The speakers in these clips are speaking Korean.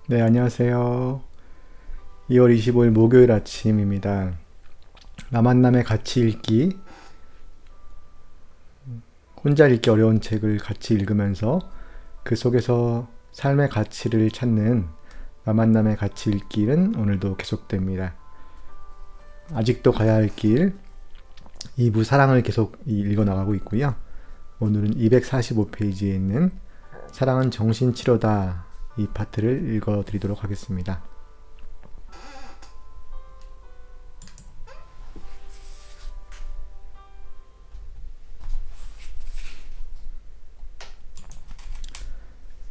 네, 안녕하세요. 2월 25일 목요일 아침입니다. 나 만남의 가치 읽기, 혼자 읽기 어려운 책을 같이 읽으면서 그 속에서 삶의 가치를 찾는 나 만남의 가치 읽기는 오늘도 계속됩니다. 아직도 가야 할 길, 2부 사랑을 계속 읽어 나가고 있고요. 오늘은 245페이지에 있는 사랑은 정신치료다 이 파트를 읽어 드리도록 하겠습니다.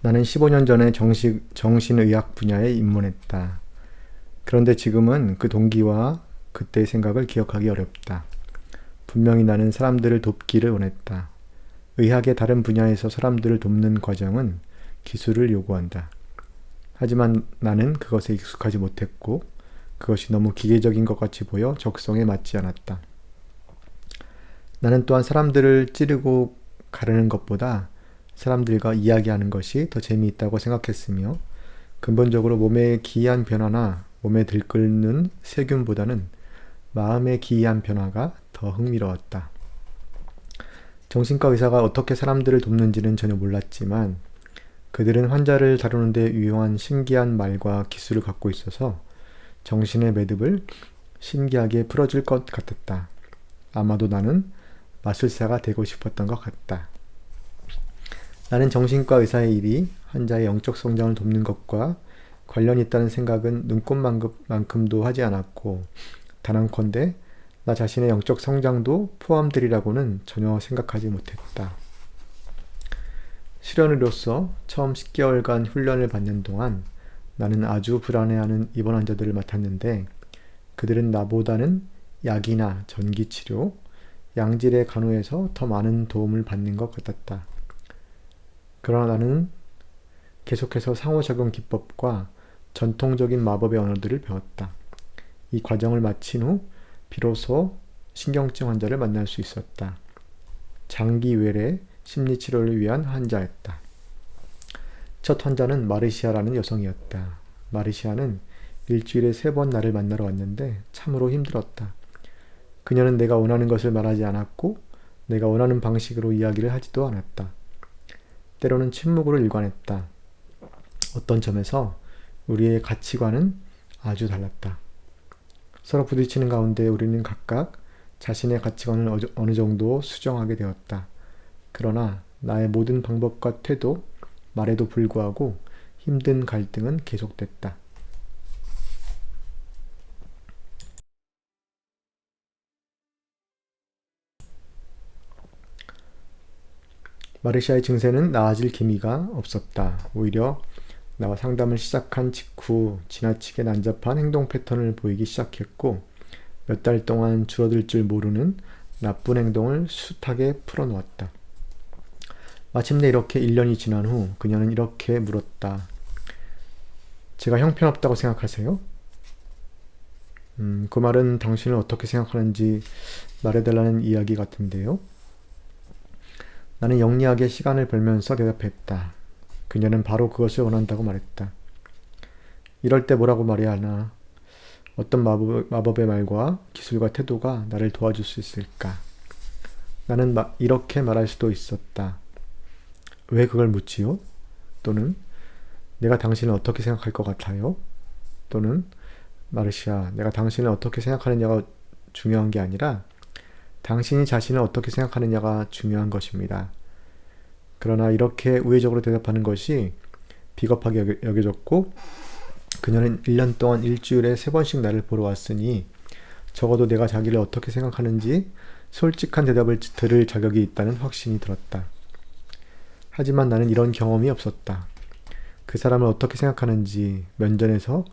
나는 15년 전에 정신의학 분야에 입문했다. 그런데 지금은 그 동기와 그때의 생각을 기억하기 어렵다. 분명히 나는 사람들을 돕기를 원했다. 의학의 다른 분야에서 사람들을 돕는 과정은 기술을 요구한다. 하지만 나는 그것에 익숙하지 못했고 그것이 너무 기계적인 것 같이 보여 적성에 맞지 않았다. 나는 또한 사람들을 찌르고 가르는 것보다 사람들과 이야기하는 것이 더 재미있다고 생각했으며 근본적으로 몸의 기이한 변화나 몸에 들끓는 세균보다는 마음의 기이한 변화가 더 흥미로웠다. 정신과 의사가 어떻게 사람들을 돕는지는 전혀 몰랐지만 그들은 환자를 다루는 데 유용한 신기한 말과 기술을 갖고 있어서 정신의 매듭을 신기하게 풀어줄 것 같았다. 아마도 나는 마술사가 되고 싶었던 것 같다. 나는 정신과 의사의 일이 환자의 영적 성장을 돕는 것과 관련이 있다는 생각은 눈꼽만큼도 하지 않았고 단언컨대 나 자신의 영적 성장도 포함되리라고는 전혀 생각하지 못했다. 실현의로서 처음 10개월간 훈련을 받는 동안 나는 아주 불안해하는 입원 환자들을 맡았는데 그들은 나보다는 약이나 전기치료, 양질의 간호에서 더 많은 도움을 받는 것 같았다. 그러나 나는 계속해서 상호작용 기법과 전통적인 마법의 언어들을 배웠다. 이 과정을 마친 후 비로소 신경증 환자를 만날 수 있었다. 장기 외래 심리치료를 위한 환자였다. 첫 환자는 마르시아라는 여성이었다. 마르시아는 일주일에 3번 나를 만나러 왔는데 참으로 힘들었다. 그녀는 내가 원하는 것을 말하지 않았고 내가 원하는 방식으로 이야기를 하지도 않았다. 때로는 침묵으로 일관했다. 어떤 점에서 우리의 가치관은 아주 달랐다. 서로 부딪히는 가운데 우리는 각각 자신의 가치관을 어느 정도 수정하게 되었다. 그러나 나의 모든 방법과 태도, 말에도 불구하고 힘든 갈등은 계속됐다. 마르시아의 증세는 나아질 기미가 없었다. 오히려 나와 상담을 시작한 직후 지나치게 난잡한 행동 패턴을 보이기 시작했고 몇 달 동안 줄어들 줄 모르는 나쁜 행동을 숱하게 풀어놓았다. 마침내 이렇게 1년이 지난 후 그녀는 이렇게 물었다. 제가 형편없다고 생각하세요? 그 말은 당신을 어떻게 생각하는지 말해달라는 이야기 같은데요. 나는 영리하게 시간을 벌면서 대답했다. 그녀는 바로 그것을 원한다고 말했다. 이럴 때 뭐라고 말해야 하나? 어떤 마법의 말과 기술과 태도가 나를 도와줄 수 있을까? 나는 이렇게 말할 수도 있었다. 왜 그걸 묻지요? 또는 내가 당신을 어떻게 생각할 것 같아요? 또는 마르시아, 내가 당신을 어떻게 생각하느냐가 중요한 게 아니라 당신이 자신을 어떻게 생각하느냐가 중요한 것입니다. 그러나 이렇게 우회적으로 대답하는 것이 비겁하게 여겨졌고 그녀는 1년 동안 일주일에 3번씩 나를 보러 왔으니 적어도 내가 자기를 어떻게 생각하는지 솔직한 대답을 들을 자격이 있다는 확신이 들었다. 하지만 나는 이런 경험이 없었다. 그 사람을 어떻게 생각하는지 면전에서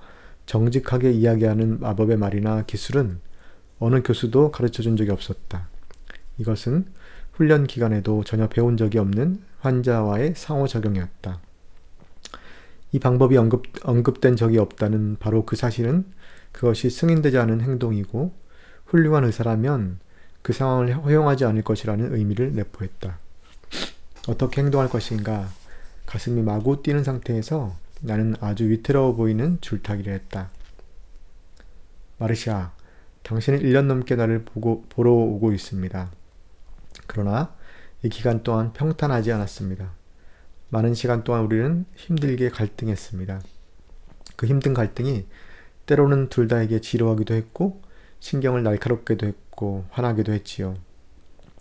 정직하게 이야기하는 마법의 말이나 기술은 어느 교수도 가르쳐준 적이 없었다. 이것은 훈련 기간에도 전혀 배운 적이 없는 환자와의 상호작용이었다. 이 방법이 언급된 적이 없다는 바로 그 사실은 그것이 승인되지 않은 행동이고 훌륭한 의사라면 그 상황을 허용하지 않을 것이라는 의미를 내포했다. 어떻게 행동할 것인가 가슴이 마구 뛰는 상태에서 나는 아주 위태로워 보이는 줄타기를 했다. 마르샤, 당신은 1년 넘게 나를 보러 오고 있습니다. 그러나 이 기간 동안 평탄하지 않았습니다. 많은 시간 동안 우리는 힘들게 갈등했습니다. 그 힘든 갈등이 때로는 둘 다에게 지루하기도 했고 신경을 날카롭게도 했고 화나기도 했지요.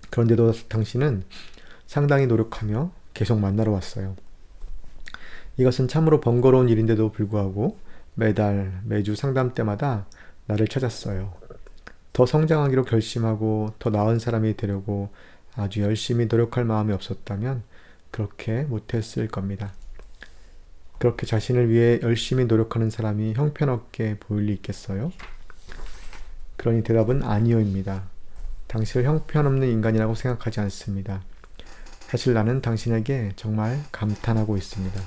그런데도 당신은 상당히 노력하며 계속 만나러 왔어요. 이것은 참으로 번거로운 일인데도 불구하고 매달, 매주 상담 때마다 나를 찾았어요. 더 성장하기로 결심하고 더 나은 사람이 되려고 아주 열심히 노력할 마음이 없었다면 그렇게 못했을 겁니다. 그렇게 자신을 위해 열심히 노력하는 사람이 형편없게 보일 리 있겠어요? 그러니 대답은 아니요입니다. 당신을 형편없는 인간이라고 생각하지 않습니다. 사실 나는 당신에게 정말 감탄하고 있습니다.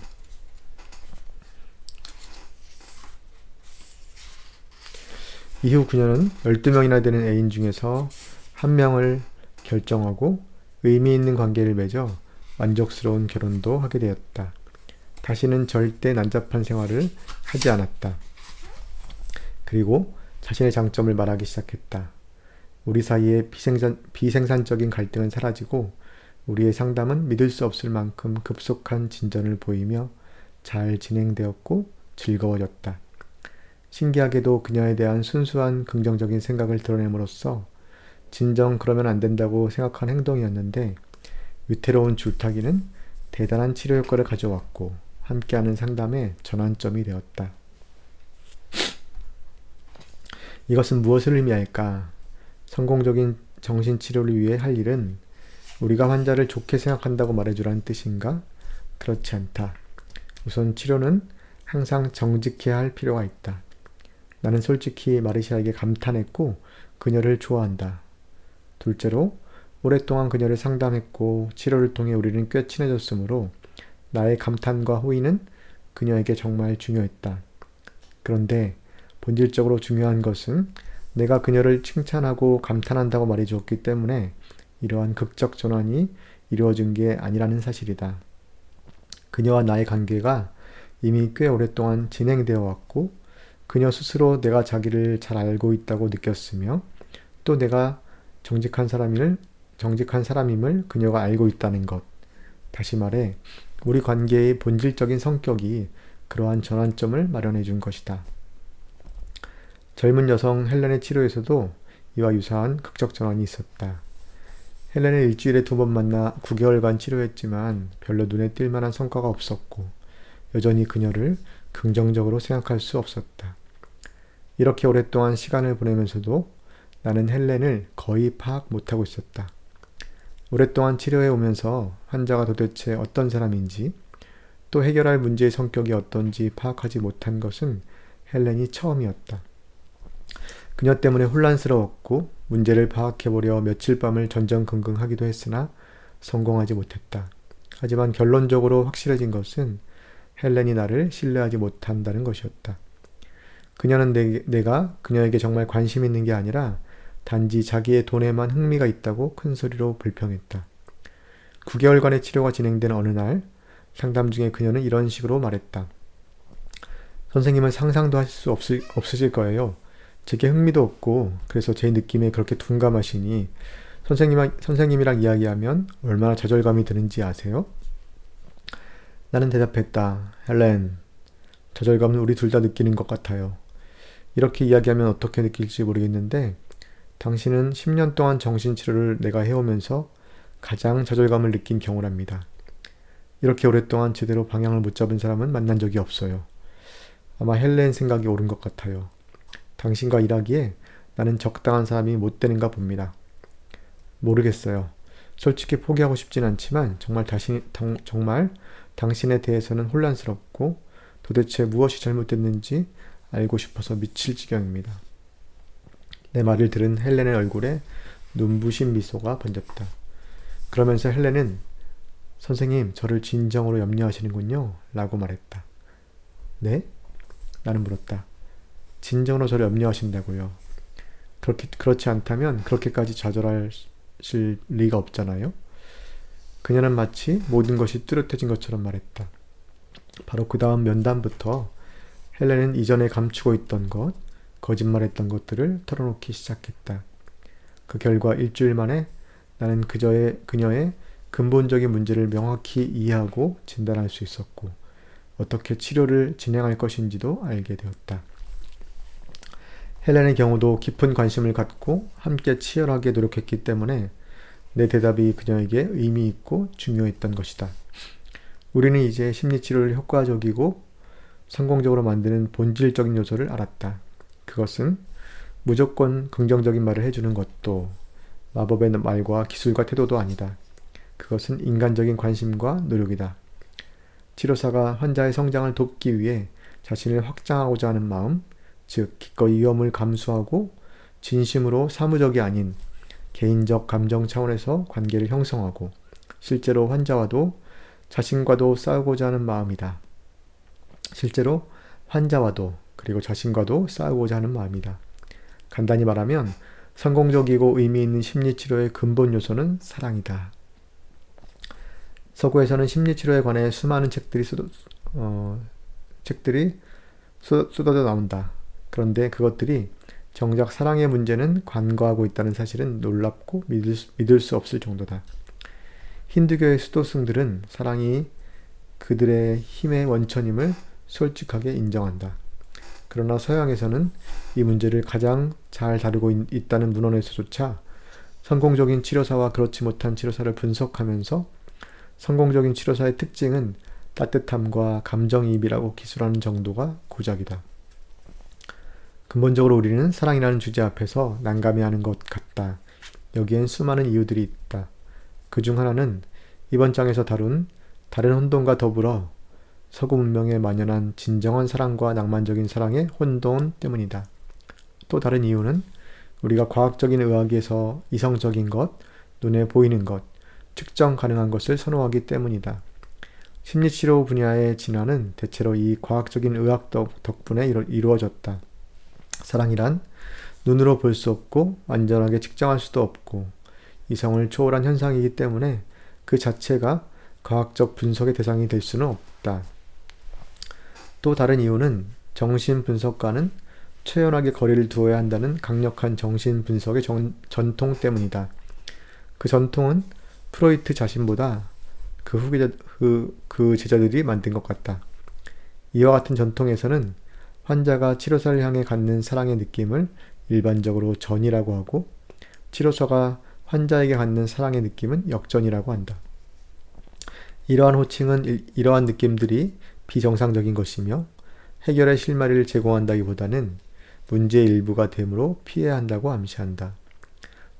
이후 그녀는 12명이나 되는 애인 중에서 한 명을 결정하고 의미 있는 관계를 맺어 만족스러운 결혼도 하게 되었다. 다시는 절대 난잡한 생활을 하지 않았다. 그리고 자신의 장점을 말하기 시작했다. 우리 사이의 비생산적인 갈등은 사라지고 우리의 상담은 믿을 수 없을 만큼 급속한 진전을 보이며 잘 진행되었고 즐거워졌다. 신기하게도 그녀에 대한 순수한 긍정적인 생각을 드러냄으로써 진정 그러면 안 된다고 생각한 행동이었는데 위태로운 줄타기는 대단한 치료 효과를 가져왔고 함께하는 상담의 전환점이 되었다. 이것은 무엇을 의미할까? 성공적인 정신치료를 위해 할 일은 우리가 환자를 좋게 생각한다고 말해주라는 뜻인가? 그렇지 않다. 우선 치료는 항상 정직해야 할 필요가 있다. 나는 솔직히 마르샤에게 감탄했고 그녀를 좋아한다. 둘째로 오랫동안 그녀를 상담했고 치료를 통해 우리는 꽤 친해졌으므로 나의 감탄과 호의는 그녀에게 정말 중요했다. 그런데 본질적으로 중요한 것은 내가 그녀를 칭찬하고 감탄한다고 말해주었기 때문에 이러한 극적 전환이 이루어진 게 아니라는 사실이다. 그녀와 나의 관계가 이미 꽤 오랫동안 진행되어 왔고 그녀 스스로 내가 자기를 잘 알고 있다고 느꼈으며 또 내가 정직한 사람임을 그녀가 알고 있다는 것. 다시 말해 우리 관계의 본질적인 성격이 그러한 전환점을 마련해 준 것이다. 젊은 여성 헬렌의 치료에서도 이와 유사한 극적 전환이 있었다. 헬렌은 일주일에 2번 만나 9개월간 치료했지만 별로 눈에 띌 만한 성과가 없었고 여전히 그녀를 긍정적으로 생각할 수 없었다. 이렇게 오랫동안 시간을 보내면서도 나는 헬렌을 거의 파악 못하고 있었다. 오랫동안 치료해 오면서 환자가 도대체 어떤 사람인지 또 해결할 문제의 성격이 어떤지 파악하지 못한 것은 헬렌이 처음이었다. 그녀 때문에 혼란스러웠고 문제를 파악해보려 며칠 밤을 전전긍긍하기도 했으나 성공하지 못했다. 하지만 결론적으로 확실해진 것은 헬렌이 나를 신뢰하지 못한다는 것이었다. 그녀는 내가 그녀에게 정말 관심 있는 게 아니라 단지 자기의 돈에만 흥미가 있다고 큰 소리로 불평했다. 9개월간의 치료가 진행된 어느 날 상담 중에 그녀는 이런 식으로 말했다. 선생님은 상상도 하실 수 없으실 거예요. 제게 흥미도 없고 그래서 제 느낌에 그렇게 둔감하시니 선생님이랑 이야기하면 얼마나 좌절감이 드는지 아세요? 나는 대답했다. 헬렌, 좌절감은 우리 둘 다 느끼는 것 같아요. 이렇게 이야기하면 어떻게 느낄지 모르겠는데 당신은 10년 동안 정신치료를 내가 해오면서 가장 좌절감을 느낀 경우랍니다. 이렇게 오랫동안 제대로 방향을 못 잡은 사람은 만난 적이 없어요. 아마 헬렌 생각이 옳은 것 같아요. 당신과 일하기에 나는 적당한 사람이 못 되는가 봅니다. 모르겠어요. 솔직히 포기하고 싶진 않지만 정말 당신에 대해서는 혼란스럽고 도대체 무엇이 잘못됐는지 알고 싶어서 미칠 지경입니다. 내 말을 들은 헬렌의 얼굴에 눈부신 미소가 번졌다. 그러면서 헬렌은 선생님, 저를 진정으로 염려하시는군요. 라고 말했다. 네? 나는 물었다. 진정으로 저를 염려하신다고요. 그렇지 않다면 그렇게까지 좌절하실 리가 없잖아요. 그녀는 마치 모든 것이 뚜렷해진 것처럼 말했다. 바로 그 다음 면담부터 헬렌은 이전에 감추고 있던 것, 거짓말했던 것들을 털어놓기 시작했다. 그 결과 일주일 만에 나는 그녀의 근본적인 문제를 명확히 이해하고 진단할 수 있었고 어떻게 치료를 진행할 것인지도 알게 되었다. 헬렌의 경우도 깊은 관심을 갖고 함께 치열하게 노력했기 때문에 내 대답이 그녀에게 의미 있고 중요했던 것이다. 우리는 이제 심리치료를 효과적이고 성공적으로 만드는 본질적인 요소를 알았다. 그것은 무조건 긍정적인 말을 해주는 것도 마법의 말과 기술과 태도도 아니다. 그것은 인간적인 관심과 노력이다. 치료사가 환자의 성장을 돕기 위해 자신을 확장하고자 하는 마음, 즉 기꺼이 위험을 감수하고 진심으로 사무적이 아닌 개인적 감정 차원에서 관계를 형성하고 실제로 환자와도 자신과도 싸우고자 하는 마음이다. 실제로 환자와도 그리고 자신과도 싸우고자 하는 마음이다. 간단히 말하면 성공적이고 의미 있는 심리치료의 근본 요소는 사랑이다. 서구에서는 심리치료에 관해 수많은 책들이 쏟아져 나온다. 그런데 그것들이 정작 사랑의 문제는 간과하고 있다는 사실은 놀랍고 믿을 수 없을 정도다. 힌두교의 수도승들은 사랑이 그들의 힘의 원천임을 솔직하게 인정한다. 그러나 서양에서는 이 문제를 가장 잘 다루고 있다는 문헌에서조차 성공적인 치료사와 그렇지 못한 치료사를 분석하면서 성공적인 치료사의 특징은 따뜻함과 감정이입이라고 기술하는 정도가 고작이다. 근본적으로 우리는 사랑이라는 주제 앞에서 난감해하는 것 같다. 여기엔 수많은 이유들이 있다. 그중 하나는 이번 장에서 다룬 다른 혼돈과 더불어 서구 문명에 만연한 진정한 사랑과 낭만적인 사랑의 혼돈 때문이다. 또 다른 이유는 우리가 과학적인 의학에서 이성적인 것, 눈에 보이는 것, 측정 가능한 것을 선호하기 때문이다. 심리치료 분야의 진화는 대체로 이 과학적인 의학 덕분에 이루어졌다. 사랑이란 눈으로 볼 수 없고 완전하게 측정할 수도 없고 이성을 초월한 현상이기 때문에 그 자체가 과학적 분석의 대상이 될 수는 없다. 또 다른 이유는 정신분석과는 최연하게 거리를 두어야 한다는 강력한 정신분석의 전통 때문이다. 그 전통은 프로이트 자신보다 그 제자들이 만든 것 같다. 이와 같은 전통에서는 환자가 치료사를 향해 갖는 사랑의 느낌을 일반적으로 전이라고 하고 치료사가 환자에게 갖는 사랑의 느낌은 역전이라고 한다. 이러한 호칭은 이러한 느낌들이 비정상적인 것이며 해결의 실마리를 제공한다기보다는 문제의 일부가 되므로 피해야 한다고 암시한다.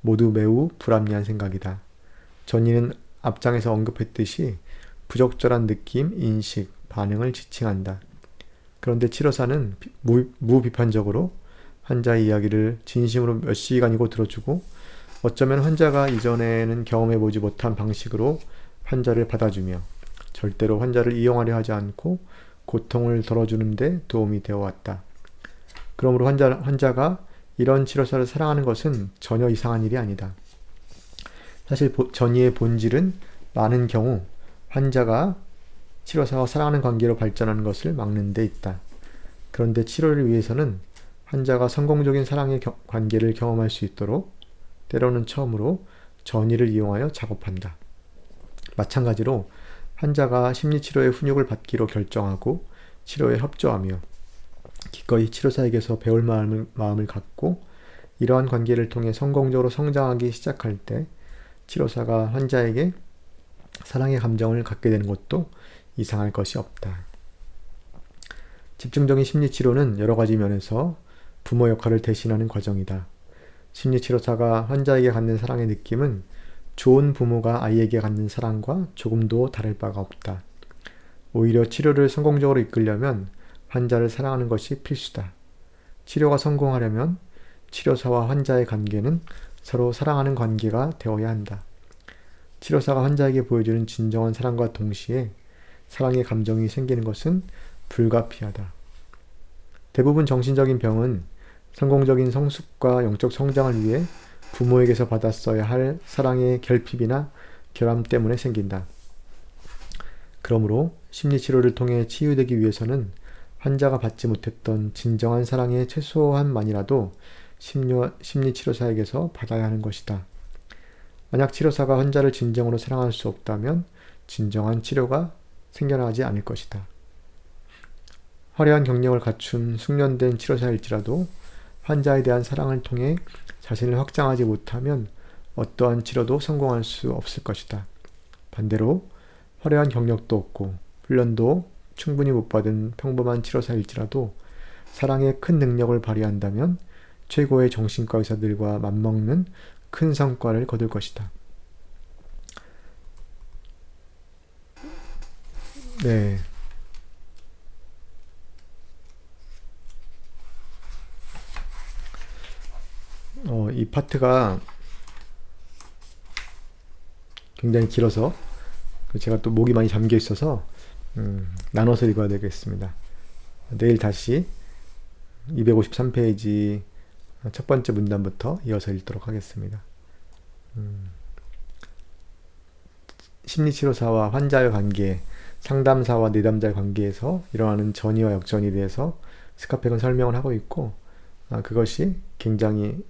모두 매우 불합리한 생각이다. 전이는 앞장에서 언급했듯이 부적절한 느낌, 인식, 반응을 지칭한다. 그런데 치료사는 무비판적으로 환자의 이야기를 진심으로 몇 시간이고 들어주고 어쩌면 환자가 이전에는 경험해보지 못한 방식으로 환자를 받아주며 절대로 환자를 이용하려 하지 않고 고통을 덜어주는 데 도움이 되어왔다. 그러므로 환자가 이런 치료사를 사랑하는 것은 전혀 이상한 일이 아니다. 사실 전이의 본질은 많은 경우 환자가 치료사와 사랑하는 관계로 발전하는 것을 막는 데 있다. 그런데 치료를 위해서는 환자가 성공적인 사랑의 관계를 경험할 수 있도록 때로는 처음으로 전이를 이용하여 작업한다. 마찬가지로 환자가 심리치료의 훈육을 받기로 결정하고 치료에 협조하며 기꺼이 치료사에게서 배울 마음을 갖고 이러한 관계를 통해 성공적으로 성장하기 시작할 때 치료사가 환자에게 사랑의 감정을 갖게 되는 것도 이상할 것이 없다. 집중적인 심리치료는 여러 가지 면에서 부모 역할을 대신하는 과정이다. 심리치료사가 환자에게 갖는 사랑의 느낌은 좋은 부모가 아이에게 갖는 사랑과 조금도 다를 바가 없다. 오히려 치료를 성공적으로 이끌려면 환자를 사랑하는 것이 필수다. 치료가 성공하려면 치료사와 환자의 관계는 서로 사랑하는 관계가 되어야 한다. 치료사가 환자에게 보여주는 진정한 사랑과 동시에 사랑의 감정이 생기는 것은 불가피하다. 대부분 정신적인 병은 성공적인 성숙과 영적 성장을 위해 부모에게서 받았어야 할 사랑의 결핍이나 결함 때문에 생긴다. 그러므로 심리치료를 통해 치유되기 위해서는 환자가 받지 못했던 진정한 사랑의 최소한만이라도 심리치료사에게서 받아야 하는 것이다. 만약 치료사가 환자를 진정으로 사랑할 수 없다면 진정한 치료가 생겨나지 않을 것이다. 화려한 경력을 갖춘 숙련된 치료사일지라도 환자에 대한 사랑을 통해 자신을 확장하지 못하면 어떠한 치료도 성공할 수 없을 것이다. 반대로 화려한 경력도 없고 훈련도 충분히 못 받은 평범한 치료사일지라도 사랑의 큰 능력을 발휘한다면 최고의 정신과 의사들과 맞먹는 큰 성과를 거둘 것이다. 네. 이 파트가 굉장히 길어서 제가 또 목이 많이 잠겨 있어서 나눠서 읽어야 되겠습니다. 내일 다시 253페이지 첫 번째 문단부터 이어서 읽도록 하겠습니다. 심리치료사와 환자의 관계, 상담사와 내담자의 관계에서 일어나는 전이와 역전에 대해서 스카펙은 설명을 하고 있고, 그것이 굉장히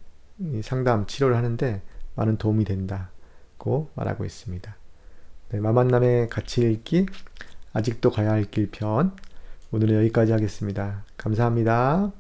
상담, 치료를 하는데 많은 도움이 된다고 말하고 있습니다. 네, 마만남의 같이 읽기, 아직도 가야 할 길 편, 오늘은 여기까지 하겠습니다. 감사합니다.